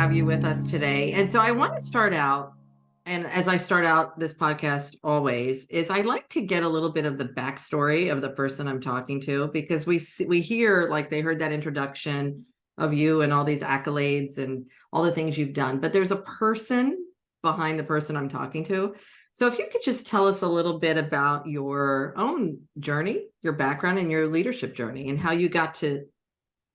have you with us today. And so I want to start out, and as I start out this podcast always, is I like to get a little bit of the backstory of the person I'm talking to, because we hear like they heard that introduction of you and all these accolades and all the things you've done, but there's a person behind the person I'm talking to. So if you could just tell us a little bit about your own journey, your background, and your leadership journey, and how you got to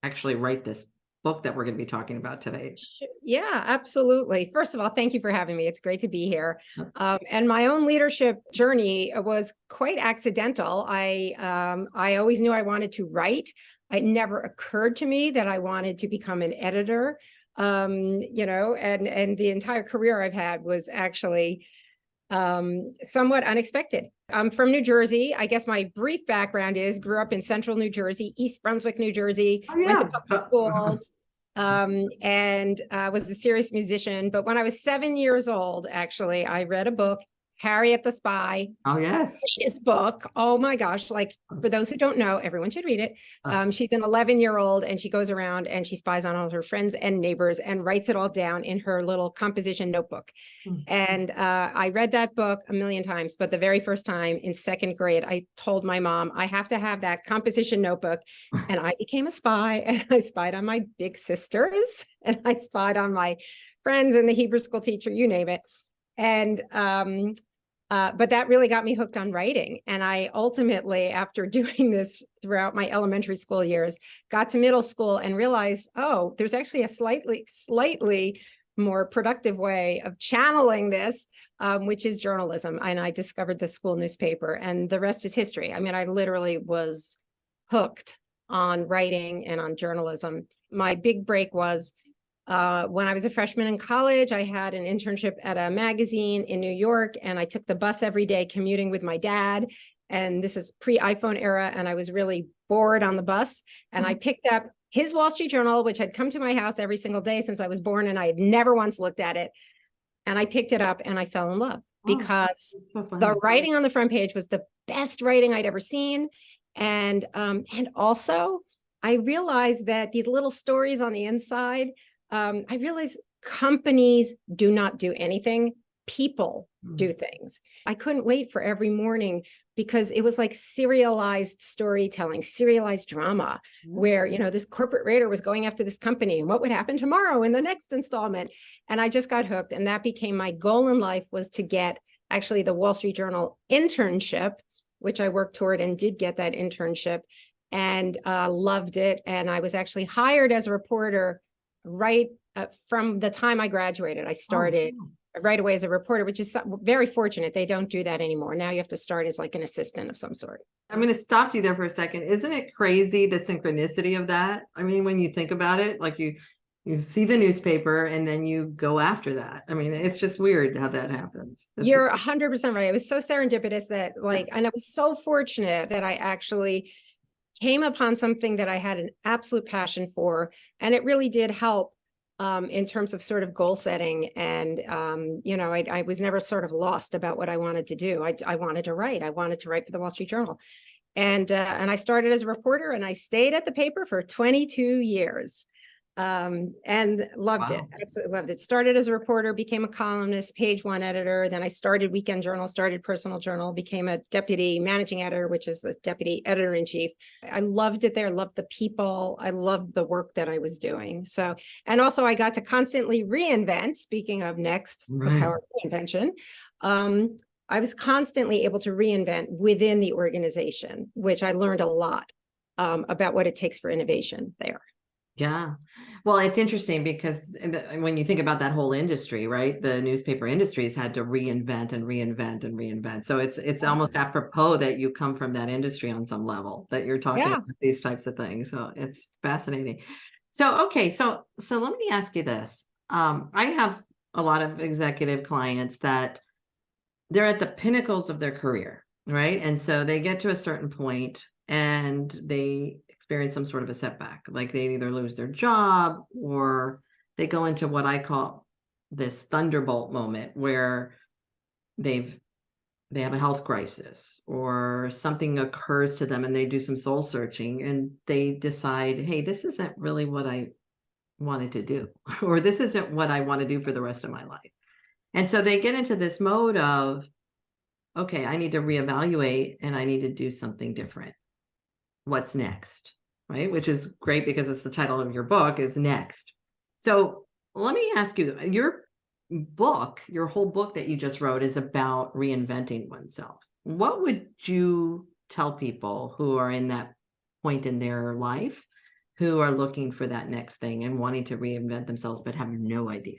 actually write this book that we're going to be talking about today. Yeah, absolutely. First of all, thank you for having me. It's great to be here. And my own leadership journey was quite accidental. I always knew I wanted to write. It never occurred to me that I wanted to become an editor. And the entire career I've had was actually somewhat unexpected. I'm from New Jersey. I guess my brief background is grew up in central New Jersey, East Brunswick, New Jersey, went to public schools, and was a serious musician. But when I was 7 years old, actually, I read a book, Harriet the Spy. Oh, yes. Greatest book. Oh my gosh. Like, for those who don't know, everyone should read it. She's an 11-year-old and she goes around and she spies on all her friends and neighbors and writes it all down in her little composition notebook. And I read that book a million times, but the very first time in second grade, I told my mom, I have to have that composition notebook. And I became a spy, and I spied on my big sisters, and I spied on my friends and the Hebrew school teacher, you name it. And but that really got me hooked on writing. And I ultimately, after doing this throughout my elementary school years, got to middle school and realized, oh, there's actually a slightly more productive way of channeling this, which is journalism. And I discovered the school newspaper, and the rest is history. I mean, I literally was hooked on writing and on journalism. My big break was when I was a freshman in college. I had an internship at a magazine in New York, and I took the bus every day commuting with my dad. And this is pre-iPhone era, and I was really bored on the bus. And I picked up his Wall Street Journal, which had come to my house every single day since I was born, and I had never once looked at it. And I picked it up and I fell in love because the writing on the front page was the best writing I'd ever seen. And also I realized that these little stories on the inside, I realized companies do not do anything. People do things. I couldn't wait for every morning, because it was like serialized storytelling, serialized drama, where, this corporate raider was going after this company and what would happen tomorrow in the next installment. And I just got hooked. And that became my goal in life, was to get actually the Wall Street Journal internship, which I worked toward and did get that internship, and loved it. And I was actually hired as a reporter right from the time I graduated. I started right away as a reporter, which is very fortunate. They don't do that anymore. Now you have to start as like an assistant of some sort. I'm going to stop you there for a second. Isn't it crazy, the synchronicity of that? I mean, when you think about it, like you see the newspaper and then you go after that. I mean, it's just weird how that happens. You're 100% right. It was so serendipitous that and I was so fortunate that I actually came upon something that I had an absolute passion for. And it really did help in terms of sort of goal setting. And, I was never sort of lost about what I wanted to do. I wanted to write. I wanted to write for the Wall Street Journal. And I started as a reporter, and I stayed at the paper for 22 years. And loved it. Absolutely loved it. Started as a reporter, became a columnist, page one editor. Then I started Weekend Journal, started Personal Journal, became a deputy managing editor, which is the deputy editor in chief. I loved it there. Loved the people. I loved the work that I was doing. So, and also I got to constantly reinvent. Speaking of next, the Power of Reinvention. I was constantly able to reinvent within the organization, which I learned a lot about what it takes for innovation there. Yeah. Well, it's interesting because when you think about that whole industry, right, the newspaper industry has had to reinvent and reinvent and reinvent. So it's almost apropos that you come from that industry on some level, that you're talking about these types of things. So it's fascinating. So, okay. So let me ask you this. I have a lot of executive clients that they're at the pinnacles of their career, right? And so they get to a certain point and they experience some sort of a setback, like they either lose their job or they go into what I call this thunderbolt moment, where they have a health crisis or something occurs to them and they do some soul searching and they decide, hey, this isn't really what I wanted to do, or this isn't what I want to do for the rest of my life. And so they get into this mode of, okay, I need to reevaluate and I need to do something different. What's next? Right? Which is great because it's the title of your book is Next. So let me ask you, your book, your whole book that you just wrote is about reinventing oneself. What would you tell people who are in that point in their life, who are looking for that next thing and wanting to reinvent themselves, but have no idea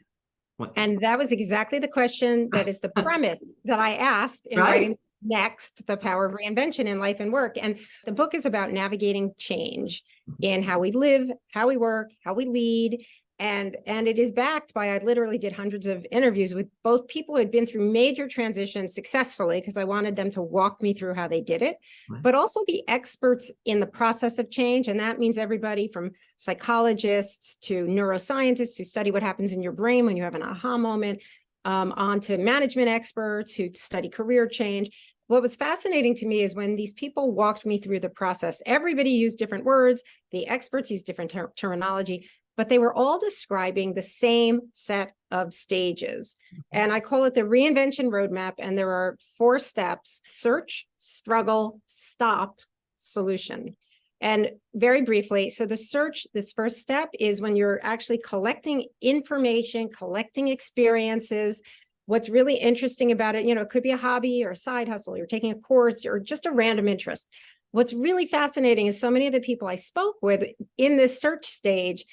what? And that was exactly the question that is the premise that I asked in Right. writing Next, The Power of Reinvention in Life and Work. And the book is about navigating change in how we live, how we work, how we lead. And it is backed by, I literally did hundreds of interviews with both people who had been through major transitions successfully, because I wanted them to walk me through how they did it, but also the experts in the process of change. And that means everybody from psychologists to neuroscientists who study what happens in your brain when you have an aha moment, on to management experts who study career change. What was fascinating to me is when these people walked me through the process, everybody used different words, the experts used different terminology, but they were all describing the same set of stages. And I call it the reinvention roadmap. And there are 4 steps: search, struggle, stop, solution. And very briefly, so the search, this first step is when you're actually collecting information, collecting experiences. What's really interesting about it, it could be a hobby or a side hustle, you're taking a course or just a random interest. What's really fascinating is so many of the people I spoke with in this search stage,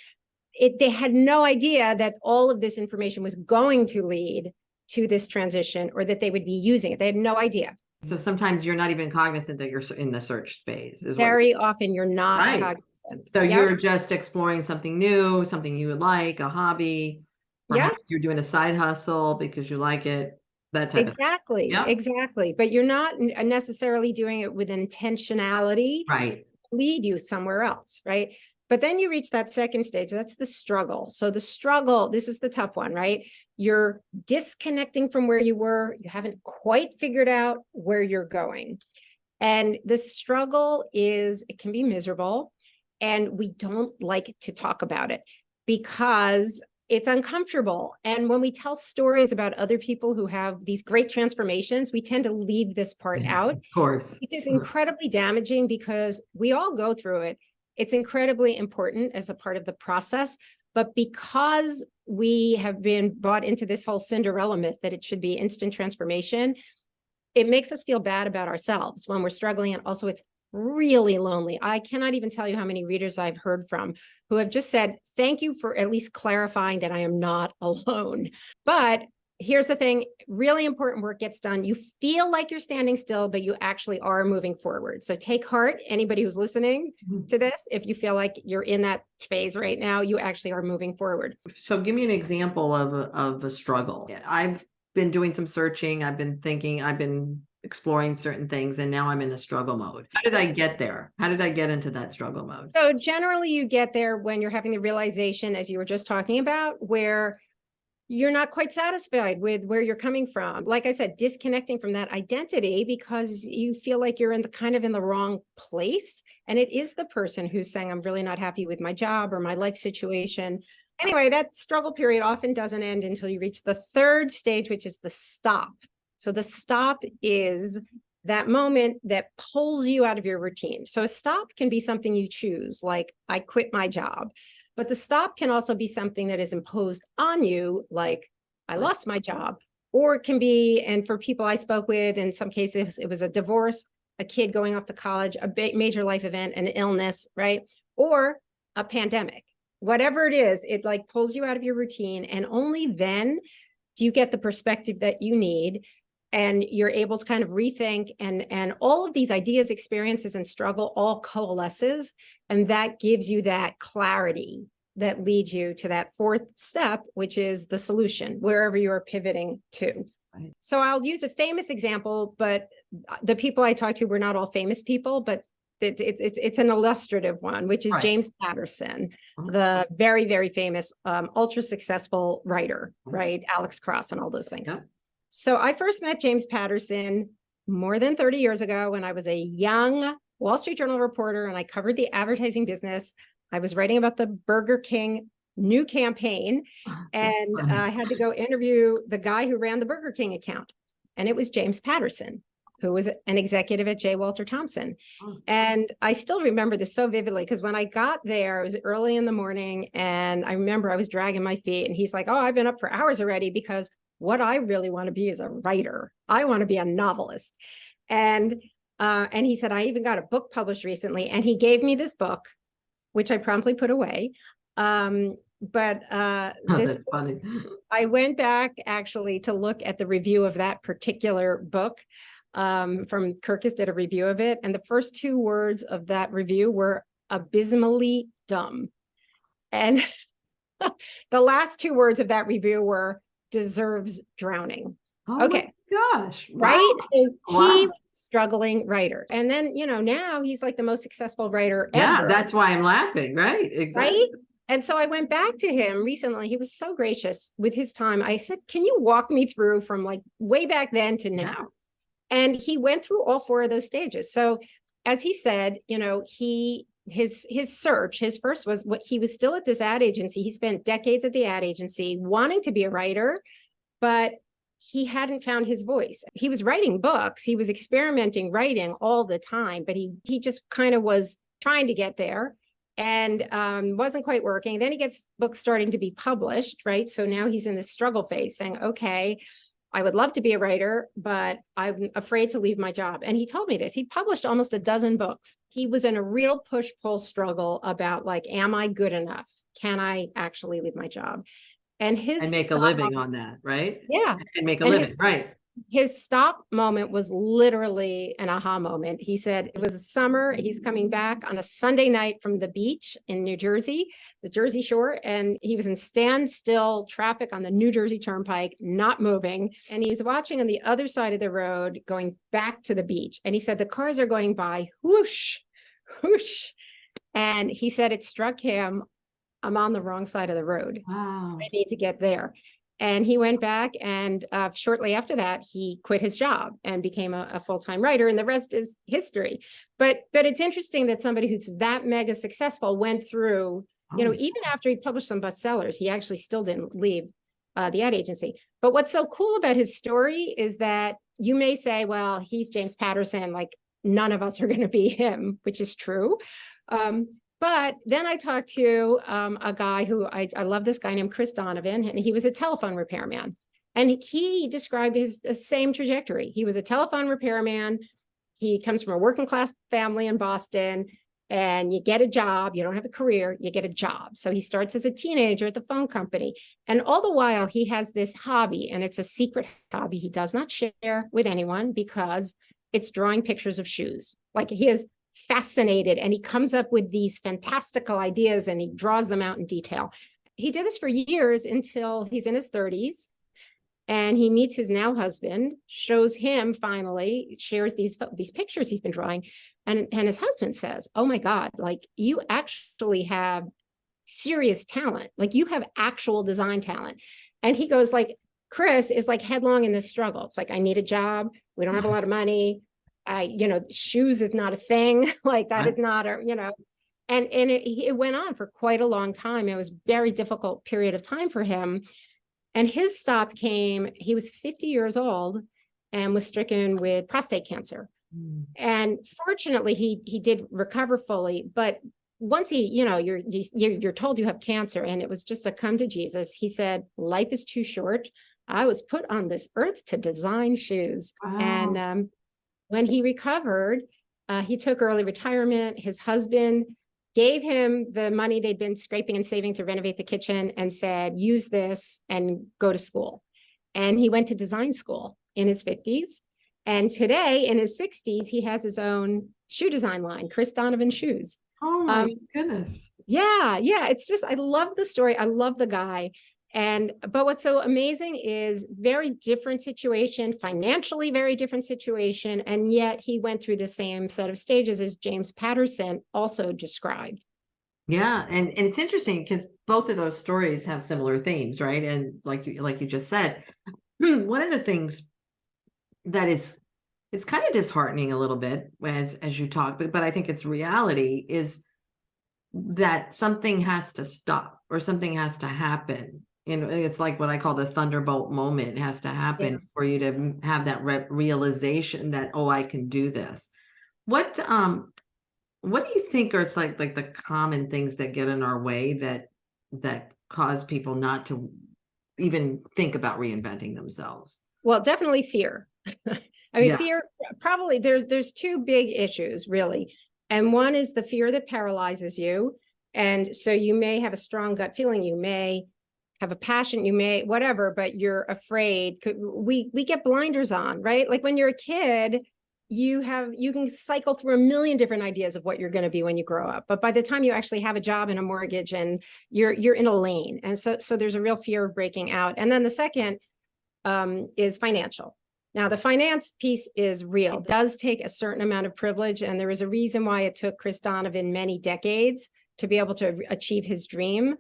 they had no idea that all of this information was going to lead to this transition or that they would be using it. They had no idea. So sometimes you're not even cognizant that you're in the search phase. Very often you're not cognizant. So you're just exploring something new, something you would like, a hobby. Perhaps you're doing a side hustle because you like it. That type of thing. Exactly. But you're not necessarily doing it with intentionality, right? Lead you somewhere else, right? But then you reach that second stage, that's the struggle. So the struggle, this is the tough one, right? You're disconnecting from where you were. You haven't quite figured out where you're going. And the struggle it can be miserable. And we don't like to talk about it because it's uncomfortable. And when we tell stories about other people who have these great transformations, we tend to leave this part out. Of course. It is incredibly damaging because we all go through it. It's incredibly important as a part of the process, but because we have been brought into this whole Cinderella myth that it should be instant transformation, it makes us feel bad about ourselves when we're struggling. And also it's really lonely. I cannot even tell you how many readers I've heard from who have just said, thank you for at least clarifying that I am not alone. But here's the thing, really important work gets done. You feel like you're standing still, but you actually are moving forward. So take heart, anybody who's listening to this, if you feel like you're in that phase right now, you actually are moving forward. So give me an example of a struggle. I've been doing some searching. I've been thinking, I've been exploring certain things, and now I'm in a struggle mode. How did I get there? How did I get into that struggle mode? So generally you get there when you're having the realization, as you were just talking about, where you're not quite satisfied with where you're coming from. Like I said, disconnecting from that identity because you feel like you're in the wrong place. And it is the person who's saying, I'm really not happy with my job or my life situation. Anyway, that struggle period often doesn't end until you reach the third stage, which is the stop. So the stop is that moment that pulls you out of your routine. So a stop can be something you choose, like I quit my job. But the stop can also be something that is imposed on you, like I lost my job, or it can be, and for people I spoke with, in some cases, it was a divorce, a kid going off to college, a major life event, an illness, right? Or a pandemic. Whatever it is, it like pulls you out of your routine. And only then do you get the perspective that you need. And you're able to kind of rethink, and all of these ideas, experiences, and struggle all coalesces. And that gives you that clarity that leads you to that fourth step, which is the solution, wherever you're pivoting to. Right. So I'll use a famous example, but the people I talked to were not all famous people, but it's an illustrative one, which is James Patterson, the very, very famous, ultra successful writer, right? Alex Cross and all those things. Yeah. So I first met James Patterson more than 30 years ago when I was a young Wall Street Journal reporter and I covered the advertising business. I was writing about the Burger King new campaign. And I had to go interview the guy who ran the Burger King account. And it was James Patterson, who was an executive at J. Walter Thompson. And I still remember this so vividly, because when I got there, it was early in the morning, and I remember I was dragging my feet, and he's like, oh, I've been up for hours already, because what I really want to be is a writer. I want to be a novelist. And he said, I even got a book published recently. And he gave me this book, which I promptly put away. This That's funny. I went back actually to look at the review of that particular book. From Kirkus did a review of it. And the first 2 words of that review were abysmally dumb. And the last 2 words of that review were deserves drowning. Oh okay. My gosh. Wow. Right. So Wow. he was a struggling writer. And then, now he's like the most successful writer ever. Yeah, that's why I'm laughing. Right. Exactly. Right. And so I went back to him recently. He was so gracious with his time. I said, can you walk me through from like way back then to now? And he went through all 4 of those stages. So as he said, his search, his first was what he was still at this ad agency. He spent decades at the ad agency wanting to be a writer, but he hadn't found his voice. He was writing books. He was experimenting, writing all the time, but he just kind of was trying to get there and wasn't quite working. Then he gets books starting to be published, right? So now he's in this struggle phase saying, okay, I would love to be a writer, but I'm afraid to leave my job. And he told me this. He published almost a dozen books. He was in a real push-pull struggle about like, am I good enough? Can I actually leave my job? And make a living on that, right? Yeah. And make a living, right? His stop moment was literally an aha moment. He said it was summer. He's coming back on a Sunday night from the beach in New Jersey, the Jersey Shore. And he was in standstill traffic on the New Jersey Turnpike, not moving. And he was watching on the other side of the road going back to the beach. And he said, the cars are going by, whoosh, whoosh. And he said it struck him, I'm on the wrong side of the road. Wow. I need to get there. And he went back, and shortly after that, he quit his job and became a full-time writer, and the rest is history. But it's interesting that somebody who's that mega successful went through, even after he published some bestsellers, he actually still didn't leave the ad agency. But what's so cool about his story is that you may say, well, he's James Patterson, like none of us are going to be him, which is true. But then I talked to a guy who I love, this guy named Chris Donovan, and he was a telephone repairman. And he described his same trajectory. He was a telephone repairman. He comes from a working class family in Boston, and you get a job. You don't have a career, you get a job. So he starts as a teenager at the phone company. And all the while he has this hobby, and it's a secret hobby he does not share with anyone, because it's drawing pictures of shoes. Like, he is fascinated, and he comes up with these fantastical ideas, and he draws them out in detail. He did this for years until he's in his 30s, and he meets his now husband, shows him, finally shares these pictures he's been drawing, and his husband says, oh my God, like, you actually have serious talent, like you have actual design talent. And he goes, like, Chris is like headlong in this struggle. It's like, I need a job, we don't have a lot of money, shoes is not a thing, like that is not a, and it went on for quite a long time. It was a very difficult period of time for him. And his stop came, he was 50 years old and was stricken with prostate cancer. And fortunately, he did recover fully. But once you're told you have cancer, and it was just a come to Jesus, he said, life is too short. I was put on this earth to design shoes. Wow. And when he recovered, he took early retirement. His husband gave him the money they'd been scraping and saving to renovate the kitchen and said, use this and go to school. And he went to design school in his 50s. And today, in his 60s, he has his own shoe design line, Chris Donovan Shoes. Oh my goodness. Yeah. It's just, I love the story. I love the guy. But what's so amazing is very different situation, financially very different situation. And yet he went through the same set of stages as James Patterson also described. Yeah. And it's interesting because both of those stories have similar themes, right? And like you just said, one of the things that is kind of disheartening a little bit as you talk, but I think it's reality, is that something has to stop or something has to happen. It's like what I call the thunderbolt moment. It has to happen for you to have that realization that, oh, I can do this. What do you think are like the common things that get in our way that cause people not to even think about reinventing themselves? Well, definitely fear. I mean, Yeah. fear, probably there's two big issues really. And one is the fear that paralyzes you. And so you may have a strong gut feeling, you may have a passion, you may whatever, but you're afraid. We get blinders on, right? Like when you're a kid, you can cycle through a million different ideas of what you're going to be when you grow up. But by the time you actually have a job and a mortgage and you're in a lane. And so there's a real fear of breaking out. And then the second is financial. Now, the finance piece is real. It does take a certain amount of privilege, and there is a reason why it took Chris Donovan many decades to be able to achieve his dream,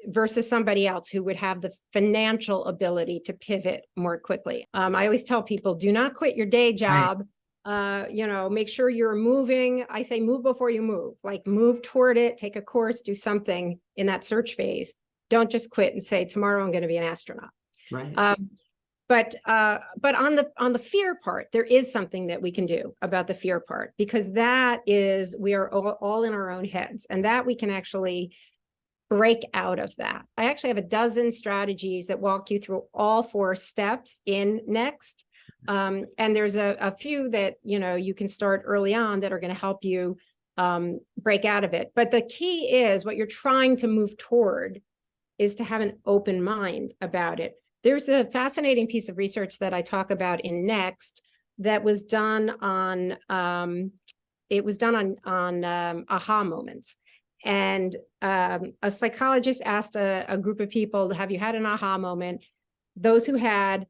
versus somebody else who would have the financial ability to pivot more quickly. I always tell people, do not quit your day job. Right. Make sure you're moving. I say move before you move, like move toward it, take a course, do something in that search phase. Don't just quit and say, tomorrow I'm going to be an astronaut. Right. But on the fear part, there is something that we can do about the fear part, because that is, we are all in our own heads, and that we can actually break out of that. I actually have a dozen strategies that walk you through all 4 steps in Next. And there's a few that, you can start early on that are going to help you break out of it. But the key is what you're trying to move toward is to have an open mind about it. There's a fascinating piece of research that I talk about in Next that was done on aha moments. And a psychologist asked a group of people, have you had an aha moment? Those who had,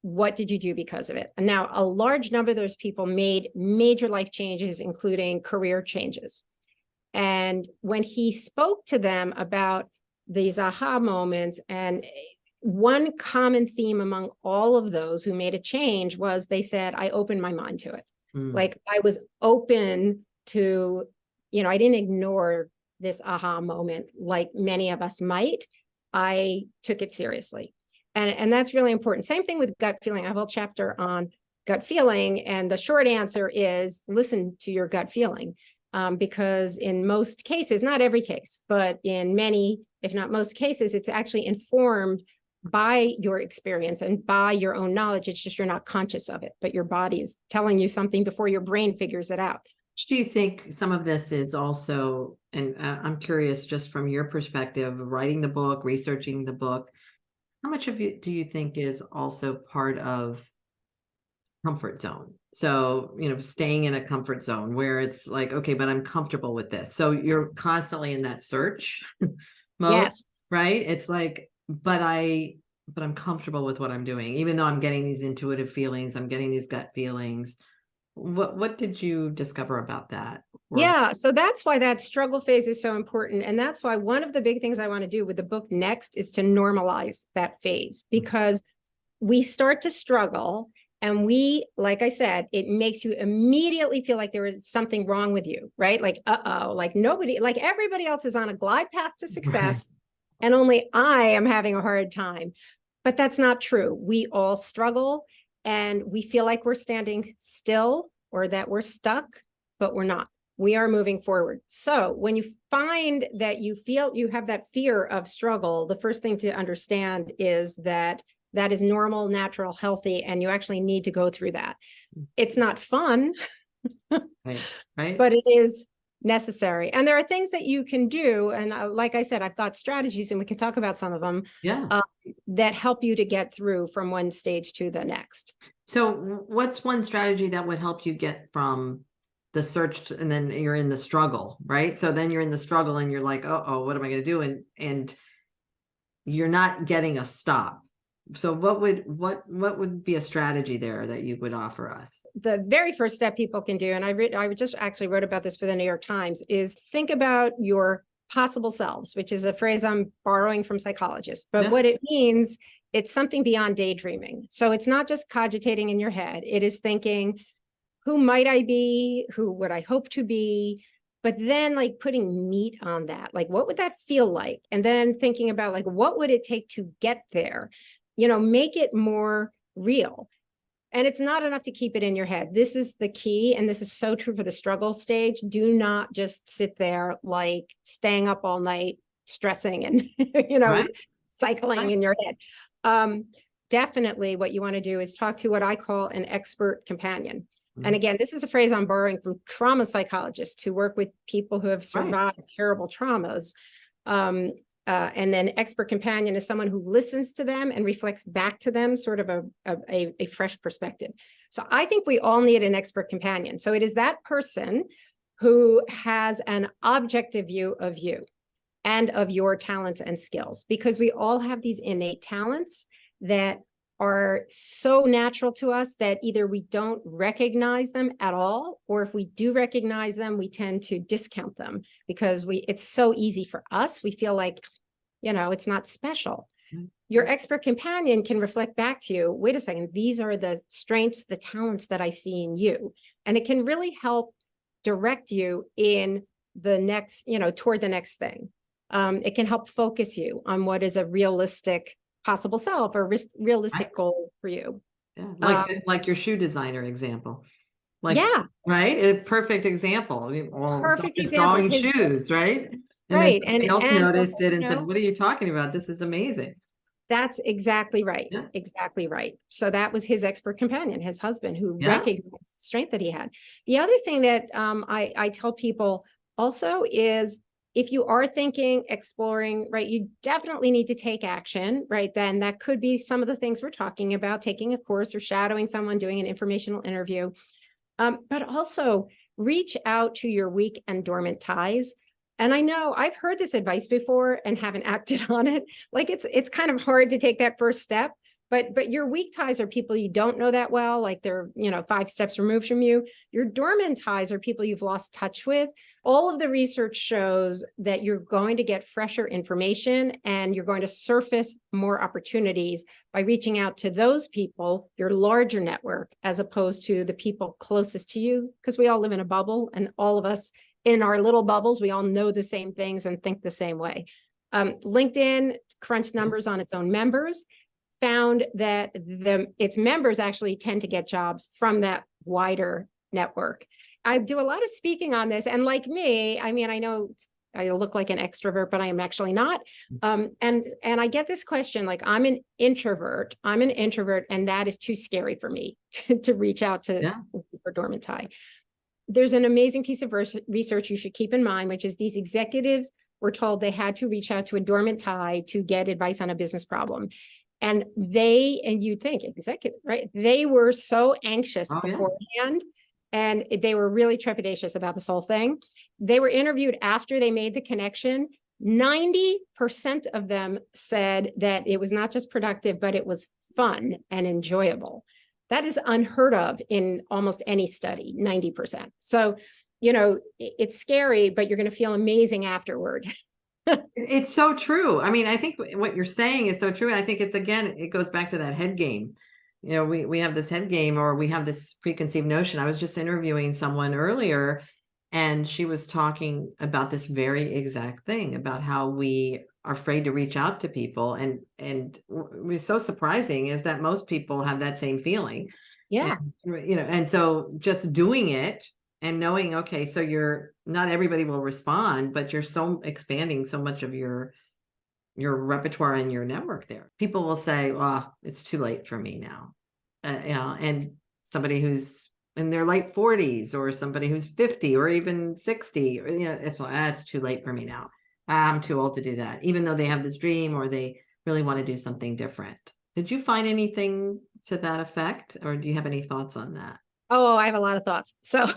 what did you do because of it? And now a large number of those people made major life changes, including career changes. And when he spoke to them about these aha moments, and one common theme among all of those who made a change was they said, I opened my mind to it. Like I was open to, I didn't ignore this aha moment like many of us might. I took it seriously. And that's really important. Same thing with gut feeling. I have a whole chapter on gut feeling. And the short answer is listen to your gut feeling. Because in most cases, not every case, but in many, if not most cases, it's actually informed by your experience and by your own knowledge. It's just you're not conscious of it, but your body is telling you something before your brain figures it out. Do you think some of this is also, and I'm curious just from your perspective, writing the book, researching the book, how much of it do you think is also part of comfort zone? So, staying in a comfort zone where it's like, okay, but I'm comfortable with this. So you're constantly in that search mode, Yes. Right? It's like, but I'm comfortable with what I'm doing, even though I'm getting these intuitive feelings, I'm getting these gut feelings. What did you discover about that? Yeah, so that's why that struggle phase is so important. And that's why one of the big things I want to do with the book Next is to normalize that phase, because we start to struggle and like I said, it makes you immediately feel like there is something wrong with you, right? Like, like everybody else is on a glide path to success, right, and only I am having a hard time. But that's not true. We all struggle and we feel like we're standing still or that we're stuck, but we're not. We are moving forward. So when you find that you feel you have that fear of struggle, the first thing to understand is that is normal, natural, healthy, and you actually need to go through that. It's not fun, right. But it is necessary. And there are things that you can do. And like I said, I've got strategies and we can talk about some of them that help you to get through from one stage to the next. So what's one strategy that would help you get from the search and then you're in the struggle, right? So then you're in the struggle and you're like, oh, what am I going to do? And you're not getting a stop. So what would be a strategy there that you would offer us? The very first step people can do, and I just actually wrote about this for the New York Times, is think about your possible selves, which is a phrase I'm borrowing from psychologists. But what it means, it's something beyond daydreaming. So it's not just cogitating in your head. It is thinking, who might I be? Who would I hope to be? but then like putting meat on that, like what would that feel like? And then thinking about like, what would it take to get there? Make it more real. And it's not enough to keep it in your head. This is the key. And this is so true for the struggle stage. Do not just sit there like staying up all night, stressing and, Right. cycling Right. in your head. Definitely what you want to do is talk to what I call an expert companion. And again, this is a phrase I'm borrowing from trauma psychologists who work with people who have survived terrible traumas. And then expert companion is someone who listens to them and reflects back to them sort of a fresh perspective. So I think we all need an expert companion. So it is that person who has an objective view of you and of your talents and skills, because we all have these innate talents that are so natural to us that either we don't recognize them at all, or if we do recognize them, we tend to discount them because it's so easy for us. We feel like, it's not special. Your expert companion can reflect back to you, wait a second, these are the strengths, the talents that I see in you. And it can really help direct you in the next, toward the next thing. It can help focus you on what is a realistic possible self or realistic goal for you. Yeah. Like your shoe designer example. Yeah. Right. A perfect example. Well, it's not Perfect just example. drawing shoes, right? And then Right. somebody else And noticed it and said, what are you talking about? This is amazing. That's exactly right. Yeah. Exactly right. So that was his expert companion, his husband, who Yeah. recognized the strength that he had. The other thing that I tell people also is, if you are thinking, exploring, right, you definitely need to take action, right? Then that could be some of the things we're talking about, taking a course or shadowing someone, doing an informational interview. But also reach out to your weak and dormant ties. And I know I've heard this advice before and haven't acted on it. Like it's kind of hard to take that first step, but your weak ties are people you don't know that well, like they're, 5 steps removed from you. Your dormant ties are people you've lost touch with. All of the research shows that you're going to get fresher information and you're going to surface more opportunities by reaching out to those people, your larger network, as opposed to the people closest to you, because we all live in a bubble, and all of us in our little bubbles, we all know the same things and think the same way. LinkedIn crunched numbers on its own members, found that its members actually tend to get jobs from that wider network. I do a lot of speaking on this, and like me, I mean, I know I look like an extrovert, but I am actually not. And I get this question, like, I'm an introvert, and that is too scary for me to reach out to for dormant tie. There's an amazing piece of research you should keep in mind, which is these executives were told they had to reach out to a dormant tie to get advice on a business problem. And you'd think executive, right? They were so anxious beforehand, and they were really trepidatious about this whole thing. They were interviewed after they made the connection. 90% of them said that it was not just productive, but it was fun and enjoyable. That is unheard of in almost any study, 90%. So, it's scary, but you're going to feel amazing afterward. It's so true. I mean, I think what you're saying is so true. I think it goes back to that head game. We have this head game, or we have this preconceived notion. I was just interviewing someone earlier, and she was talking about this very exact thing, about how we are afraid to reach out to people. And what's so surprising is that most people have that same feeling. Yeah. And so just doing it and knowing, okay, so not everybody will respond, but you're so expanding so much of your repertoire and your network there. People will say, well, it's too late for me now. And somebody who's in their late 40s, or somebody who's 50 or even 60, it's too late for me now. I'm too old to do that, even though they have this dream or they really want to do something different. Did you find anything to that effect, or do you have any thoughts on that? Oh, I have a lot of thoughts. So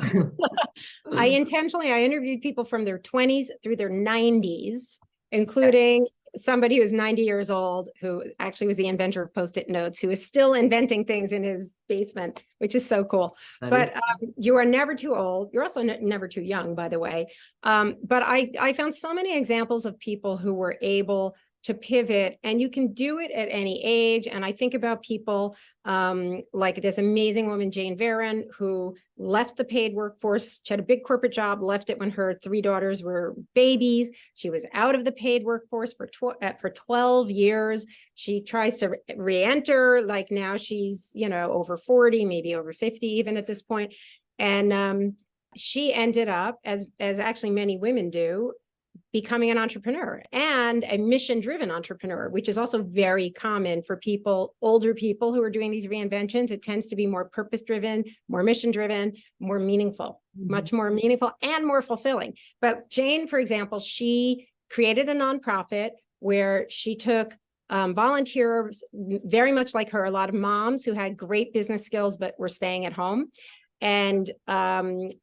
I interviewed people from their 20s through their 90s, including somebody who was 90 years old, who actually was the inventor of Post-it notes, who is still inventing things in his basement, which is so cool. But you are never too old. You're also never too young, by the way. But I found so many examples of people who were able to pivot, and you can do it at any age. And I think about people like this amazing woman, Jane Varon, who left the paid workforce. She had a big corporate job, left it when her 3 daughters were babies. She was out of the paid workforce for 12 years. She tries to re-enter, like now she's, over 40, maybe over 50 even at this point. And she ended up, as actually many women do, becoming an entrepreneur and a mission-driven entrepreneur, which is also very common for people, older people who are doing these reinventions. It tends to be more purpose-driven, more mission-driven, more meaningful, much more meaningful and more fulfilling. But Jane, for example, she created a nonprofit where she took volunteers, very much like her, a lot of moms who had great business skills but were staying at home. And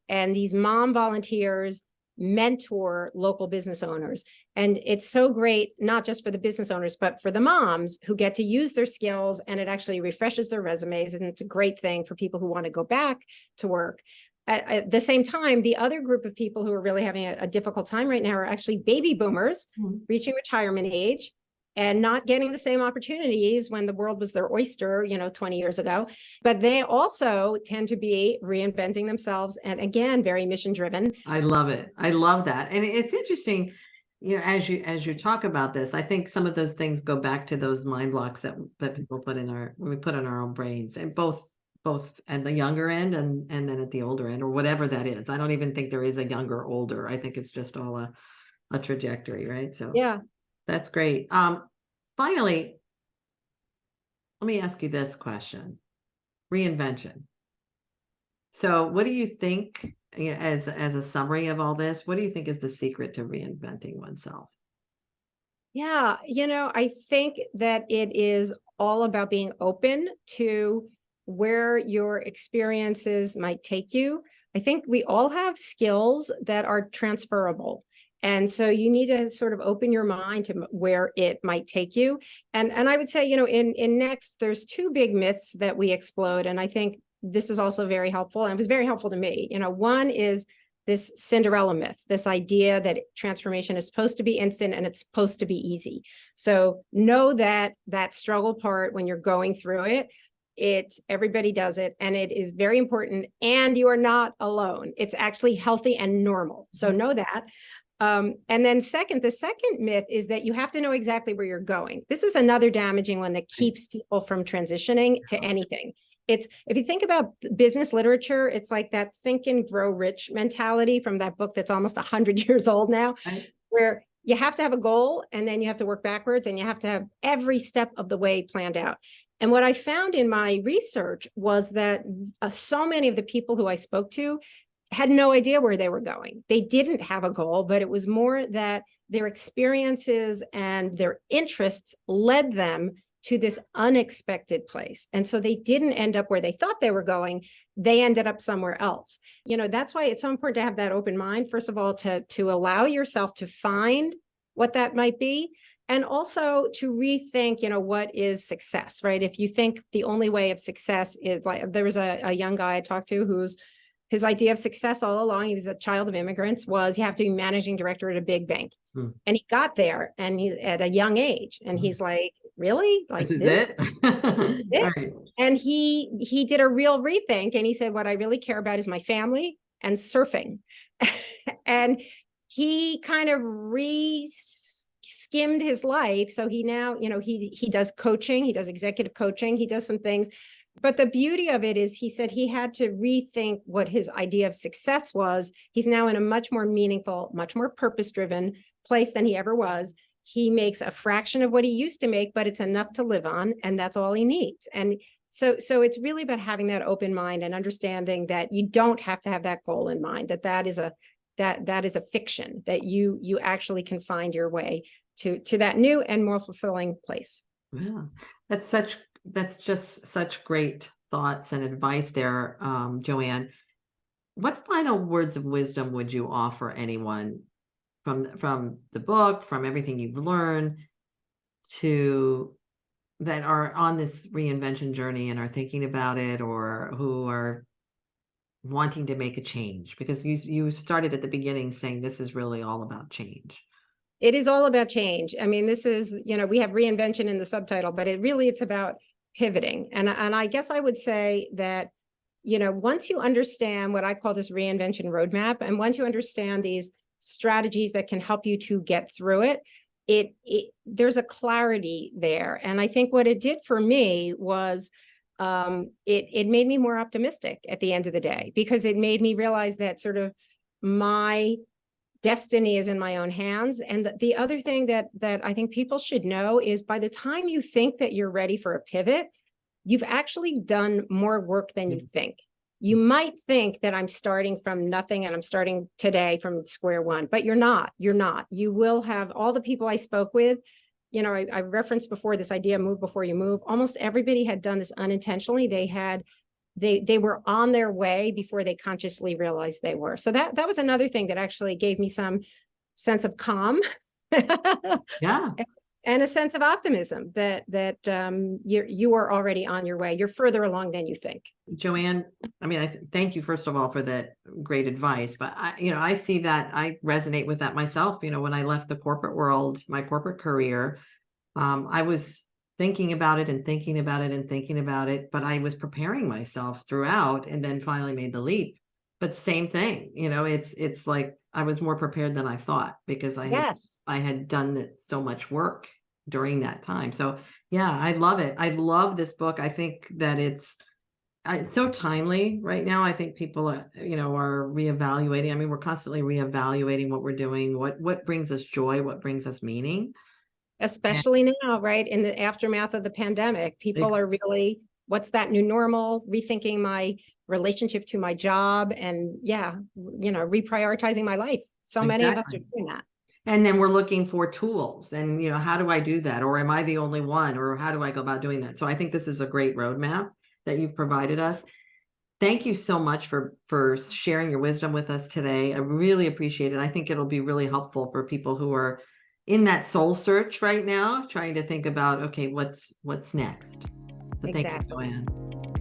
these mom volunteers mentor local business owners. And it's so great, not just for the business owners, but for the moms who get to use their skills, and it actually refreshes their resumes. And it's a great thing for people who want to go back to work. At the same time, the other group of people who are really having a difficult time right now are actually baby boomers reaching retirement age and not getting the same opportunities when the world was their oyster, 20 years ago. But they also tend to be reinventing themselves, and again, very mission driven. I love it. I love that. And it's interesting, as you talk about this, I think some of those things go back to those mind blocks that people put in when we put in our own brains, and both at the younger end and then at the older end, or whatever that is. I don't even think there is a younger, older. I think it's just all a trajectory, right? So yeah. That's great. Finally, let me ask you this question. Reinvention. So what do you think, as a summary of all this, what do you think is the secret to reinventing oneself? Yeah, I think that it is all about being open to where your experiences might take you. I think we all have skills that are transferable. And so you need to sort of open your mind to where it might take you. And I would say, in Next, there's 2 big myths that we explode. And I think this is also very helpful. And it was very helpful to me. One is this Cinderella myth, this idea that transformation is supposed to be instant and it's supposed to be easy. So know that struggle part when you're going through it, everybody does it, and it is very important. And you are not alone. It's actually healthy and normal. So know that. And then the second myth is that you have to know exactly where you're going. This is another damaging one that keeps people from transitioning to anything. If you think about business literature, it's like that think and grow rich mentality from that book that's almost 100 years old now, where you have to have a goal and then you have to work backwards and you have to have every step of the way planned out. And what I found in my research was that so many of the people who I spoke to had no idea where they were going. They didn't have a goal, but it was more that their experiences and their interests led them to this unexpected place. And so they didn't end up where they thought they were going. They ended up somewhere else. That's why it's so important to have that open mind, first of all, to allow yourself to find what that might be. And also to rethink, what is success, right? If you think the only way of success is like, there was a young guy I talked to his idea of success all along, he was a child of immigrants, was you have to be managing director at a big bank. And he got there and he's at a young age. And he's like, really? Like this is it? Right. And he did a real rethink. And he said, what I really care about is my family and surfing. And he kind of skimmed his life. So he now, he does coaching, he does executive coaching, he does some things. But the beauty of it is, he said he had to rethink what his idea of success was. He's now in a much more meaningful, much more purpose-driven place than he ever was. He makes a fraction of what he used to make, but it's enough to live on, and that's all he needs. And so it's really about having that open mind and understanding that you don't have to have that goal in mind, that is a fiction, that you actually can find your way to that new and more fulfilling place. Yeah, that's just such great thoughts and advice there, Joanne. What final words of wisdom would you offer anyone from the book, from everything you've learned, that are on this reinvention journey and are thinking about it, or who are wanting to make a change? Because you started at the beginning saying this is really all about change. It is all about change. I mean, this is, we have reinvention in the subtitle, but it's about pivoting. And I guess I would say that, once you understand what I call this reinvention roadmap, and once you understand these strategies that can help you to get through it, there's a clarity there. And I think what it did for me was it made me more optimistic at the end of the day, because it made me realize that sort of my destiny is in my own hands. And the other thing that I think people should know is, by the time you think that you're ready for a pivot, you've actually done more work than you think. You might think that I'm starting from nothing and I'm starting today from square one, but you're not. You will have all the people I spoke with. I referenced before this idea, move before you move. Almost everybody had done this unintentionally. They were on their way before they consciously realized they were. So that was another thing that actually gave me some sense of calm. Yeah. And a sense of optimism that you are already on your way. You're further along than you think. Joanne, I mean, I thank you, first of all, for that great advice. But I see that, I resonate with that myself. When I left the corporate world, my corporate career, I was thinking about it and thinking about it and thinking about it, but I was preparing myself throughout, and then finally made the leap. But same thing, it's like I was more prepared than I thought, because I had done so much work during that time. So yeah, I love it. I love this book. I think that it's so timely right now. I think people are reevaluating. I mean, we're constantly reevaluating what we're doing, what brings us joy, what brings us meaning. Especially now, right? In the aftermath of the pandemic, people are really, what's that new normal? Rethinking my relationship to my job, and reprioritizing my life. So many of us are doing that. And then we're looking for tools, and how do I do that? Or am I the only one? Or how do I go about doing that? So I think this is a great roadmap that you've provided us. Thank you so much for sharing your wisdom with us today. I really appreciate it. I think it'll be really helpful for people who are in that soul search right now, trying to think about, okay, what's next? So thank you, Joanne.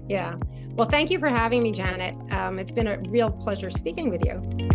Yeah. Well, thank you for having me, Janet. It's been a real pleasure speaking with you.